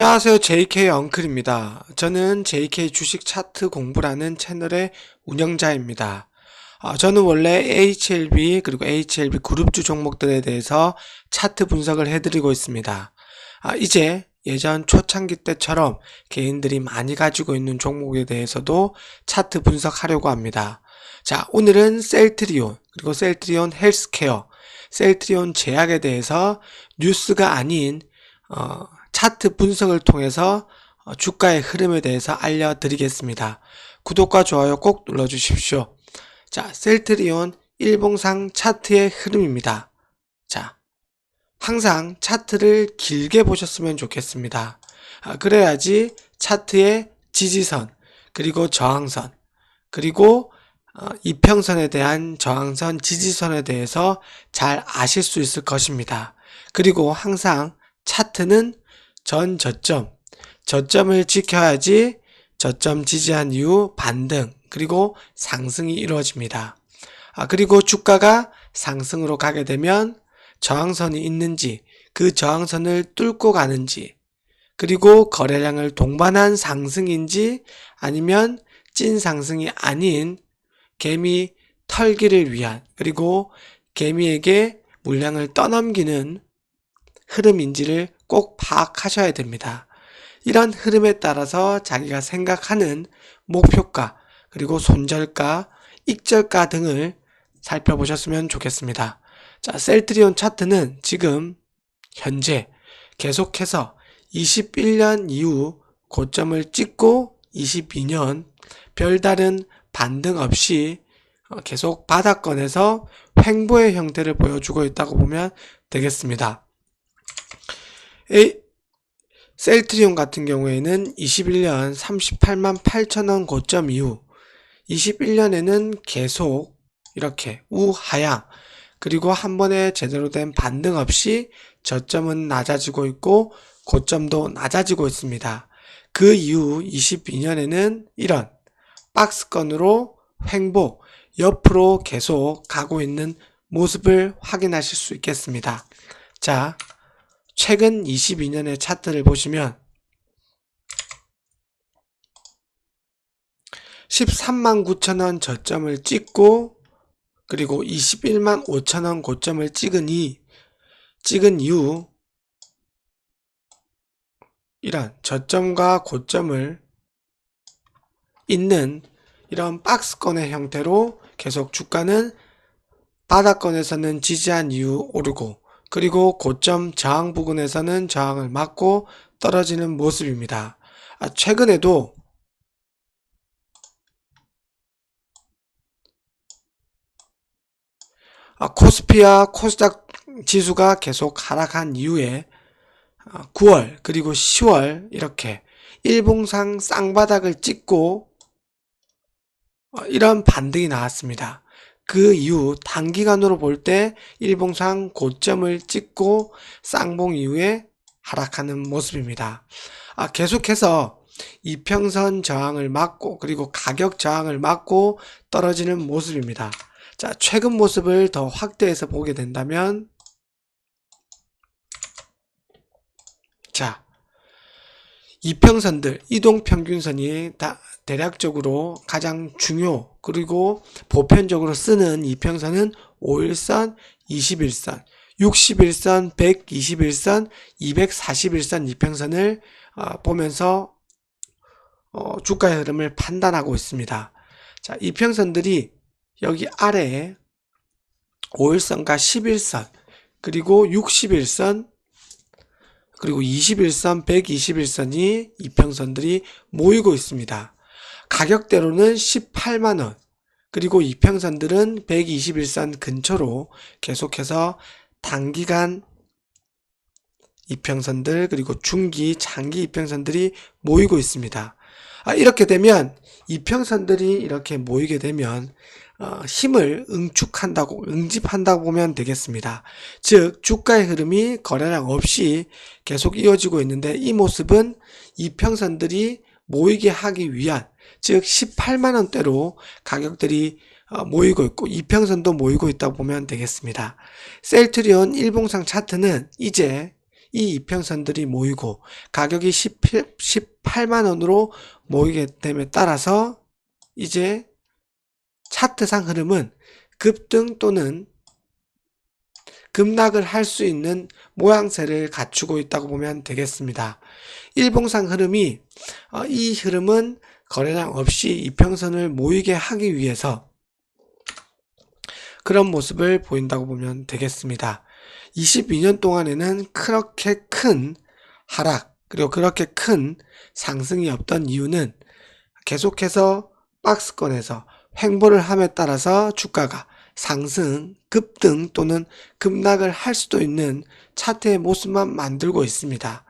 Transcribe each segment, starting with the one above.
안녕하세요. JK 엉클입니다. 저는 JK 주식 차트 공부라는 채널의 운영자입니다. 저는 원래 HLB 그리고 HLB 그룹주 종목들에 대해서 차트 분석을 해드리고 있습니다. 이제 예전 초창기 때처럼 개인들이 많이 가지고 있는 종목에 대해서도 차트 분석하려고 합니다. 자, 오늘은 셀트리온 그리고 셀트리온 헬스케어, 셀트리온 제약에 대해서 뉴스가 아닌 차트 분석을 통해서 주가의 흐름에 대해서 알려드리겠습니다. 구독과 좋아요 꼭 눌러주십시오. 자, 셀트리온 일봉상 차트의 흐름입니다. 자, 항상 차트를 길게 보셨으면 좋겠습니다. 그래야지 차트의 지지선, 그리고 저항선, 그리고 이평선에 대한 저항선, 지지선에 대해서 잘 아실 수 있을 것입니다. 그리고 항상 차트는 전 저점을 지켜야지 저점 지지한 이후 반등, 그리고 상승이 이루어집니다. 그리고 주가가 상승으로 가게 되면 저항선이 있는지, 그 저항선을 뚫고 가는지, 그리고 거래량을 동반한 상승인지 아니면 찐 상승이 아닌 개미 털기를 위한, 그리고 개미에게 물량을 떠넘기는 흐름인지를 꼭 파악하셔야 됩니다. 이런 흐름에 따라서 자기가 생각하는 목표가, 그리고 손절가, 익절가 등을 살펴보셨으면 좋겠습니다. 자, 셀트리온 차트는 지금 현재 계속해서 21년 이후 고점을 찍고 22년 별다른 반등 없이 계속 바닥권에서 횡보의 형태를 보여주고 있다고 보면 되겠습니다. 셀트리온 같은 경우에는 21년 38만 8천원 고점 이후 21년에는 계속 이렇게 우하향, 그리고 한 번에 제대로 된 반등 없이 저점은 낮아지고 있고 고점도 낮아지고 있습니다. 그 이후 22년에는 이런 박스권으로 횡보, 옆으로 계속 가고 있는 모습을 확인하실 수 있겠습니다. 자, 최근 22년의 차트를 보시면 13만 9천원 저점을 찍고, 그리고 21만 5천원 고점을 찍은 이후 이런 저점과 고점을 잇는 이런 박스권의 형태로 계속 주가는 바닥권에서는 지지한 이후 오르고, 그리고 고점 저항 부근에서는 저항을 맞고 떨어지는 모습입니다. 최근에도 코스피와 코스닥 지수가 계속 하락한 이후에 9월 그리고 10월 이렇게 일봉상 쌍바닥을 찍고 이런 반등이 나왔습니다. 그 이후 단기간으로 볼 때 일봉상 고점을 찍고 쌍봉 이후에 하락하는 모습입니다. 계속해서 이평선 저항을 맞고, 그리고 가격 저항을 맞고 떨어지는 모습입니다. 자, 최근 모습을 더 확대해서 보게 된다면, 자, 이평선들, 이동평균선이 대략적으로 가장 중요, 그리고 보편적으로 쓰는 이평선은 5일선, 21선, 61선, 121선, 241선 이평선을 보면서 주가의 흐름을 판단하고 있습니다. 자, 이평선들이 여기 아래에 5일선과 11선, 그리고 61선, 그리고 21선, 121선이 이평선들이 모이고 있습니다. 가격대로는 18만원, 그리고 이평선들은 121선 근처로 계속해서 단기간 이평선들, 그리고 중기, 장기 이평선들이 모이고 있습니다. 이렇게 되면, 이평선들이 이렇게 모이게 되면 힘을 응집한다고 보면 되겠습니다. 즉, 주가의 흐름이 거래량 없이 계속 이어지고 있는데, 이 모습은 이평선들이 모이게 하기 위한, 즉 18만원대로 가격들이 모이고 있고 이평선도 모이고 있다고 보면 되겠습니다. 셀트리온 일봉상 차트는 이제 이 이평선들이 모이고 가격이 18만 원으로 모이게 됨에 따라서 이제 차트상 흐름은 급등 또는 급락을 할 수 있는 모양새를 갖추고 있다고 보면 되겠습니다. 일봉상 흐름이 이 흐름은 거래량 없이 이평선을 모이게 하기 위해서 그런 모습을 보인다고 보면 되겠습니다. 22년 동안에는 그렇게 큰 하락 그리고 그렇게 큰 상승이 없던 이유는 계속해서 박스권에서 횡보를 함에 따라서 주가가 상승, 급등 또는 급락을 할 수도 있는 차트의 모습만 만들고 있습니다.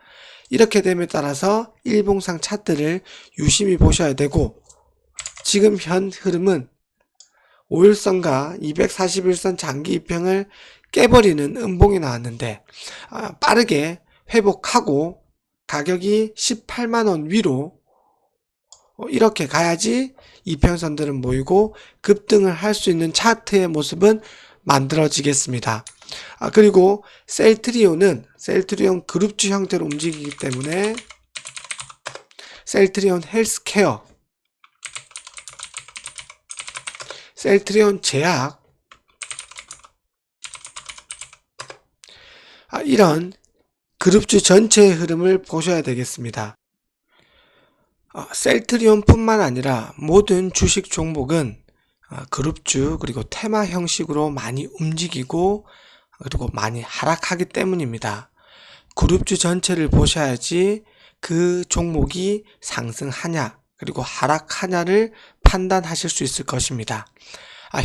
이렇게 됨에 따라서 일봉상 차트를 유심히 보셔야 되고 지금 현 흐름은 5일선과 241선 장기 이평을 깨버리는 음봉이 나왔는데 빠르게 회복하고 가격이 18만원 위로 이렇게 가야지 이평선들은 모이고 급등을 할 수 있는 차트의 모습은 만들어지겠습니다. 그리고 셀트리온은 셀트리온 그룹주 형태로 움직이기 때문에 셀트리온 헬스케어, 셀트리온 제약 이런 그룹주 전체의 흐름을 보셔야 되겠습니다. 셀트리온 뿐만 아니라 모든 주식 종목은 그룹주 그리고 테마 형식으로 많이 움직이고 그리고 많이 하락하기 때문입니다. 그룹주 전체를 보셔야지 그 종목이 상승하냐 그리고 하락하냐를 판단하실 수 있을 것입니다.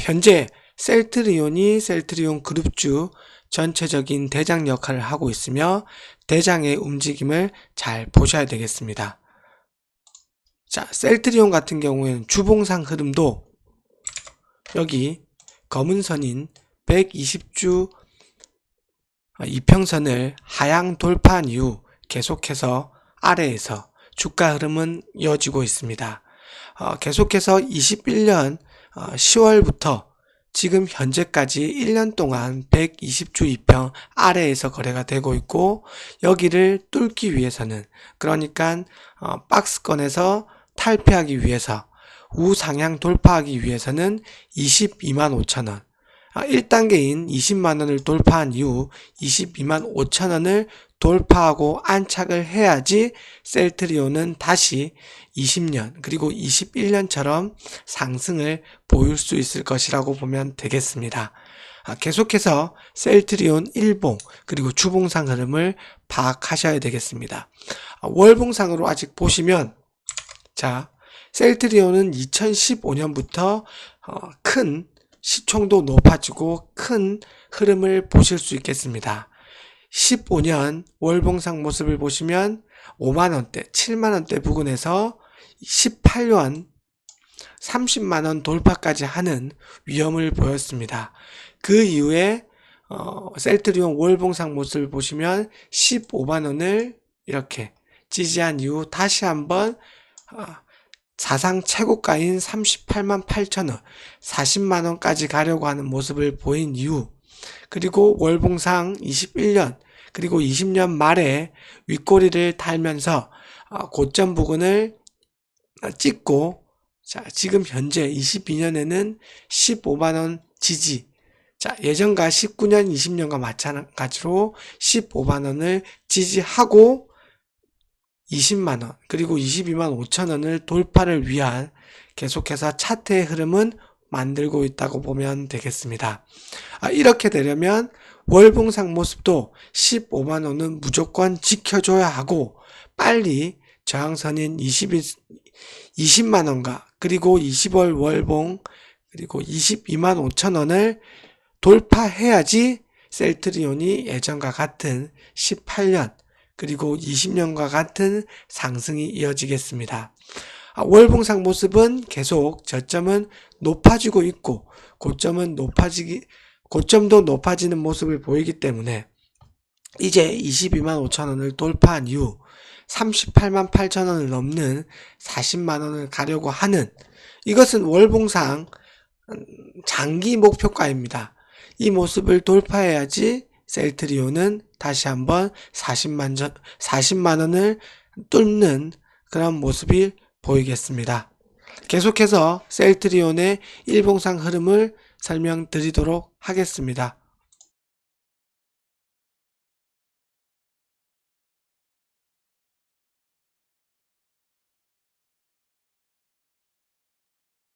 현재 셀트리온이 셀트리온 그룹주 전체적인 대장 역할을 하고 있으며 대장의 움직임을 잘 보셔야 되겠습니다. 자, 셀트리온 같은 경우에는 주봉상 흐름도 여기 검은 선인 120주 이평선을 하향 돌파한 이후 계속해서 아래에서 주가 흐름은 이어지고 있습니다. 계속해서 21년 10월부터 지금 현재까지 1년 동안 120주 이평 아래에서 거래가 되고 있고 여기를 뚫기 위해서는 그러니까 박스권에서 탈피하기 위해서 우상향 돌파하기 위해서는 22만 5천원 1단계인 20만원을 돌파한 이후 22만 5천원을 돌파하고 안착을 해야지 셀트리온은 다시 20년 그리고 21년처럼 상승을 보일 수 있을 것이라고 보면 되겠습니다. 계속해서 셀트리온 일봉 그리고 주봉상 흐름을 파악하셔야 되겠습니다. 월봉상으로 아직 보시면 자, 셀트리온은 2015년부터 큰 시총도 높아지고 큰 흐름을 보실 수 있겠습니다. 15년 월봉상 모습을 보시면 5만원대, 7만원대 부근에서 18년 30만원 돌파까지 하는 위험을 보였습니다. 그 이후에 셀트리온 월봉상 모습을 보시면 15만원을 이렇게 지지한 이후 다시 한번 사상 최고가인 38만 8천원 40만원까지 가려고 하는 모습을 보인 이후 그리고 월봉상 21년 그리고 20년 말에 윗꼬리를 달면서 고점 부근을 찍고 자, 지금 현재 22년에는 15만원 지지 자, 예전과 19년 20년과 마찬가지로 15만원을 지지하고 20만원 그리고 22만 5천원을 돌파를 위한 계속해서 차트의 흐름은 만들고 있다고 보면 되겠습니다. 이렇게 되려면 월봉상 모습도 15만원은 무조건 지켜줘야 하고 빨리 저항선인 20만원과 그리고 20월 월봉 그리고 22만 5천원을 돌파해야지 셀트리온이 예전과 같은 18년 그리고 20년과 같은 상승이 이어지겠습니다. 월봉상 모습은 계속 저점은 높아지고 있고 고점도 높아지는 모습을 보이기 때문에 이제 22만 5천원을 돌파한 이후 38만 8천원을 넘는 40만원을 가려고 하는 이것은 월봉상 장기 목표가입니다. 이 모습을 돌파해야지 셀트리온은 다시 한번 40만 원을 뚫는 그런 모습이 보이겠습니다. 계속해서 셀트리온의 일봉상 흐름을 설명드리도록 하겠습니다.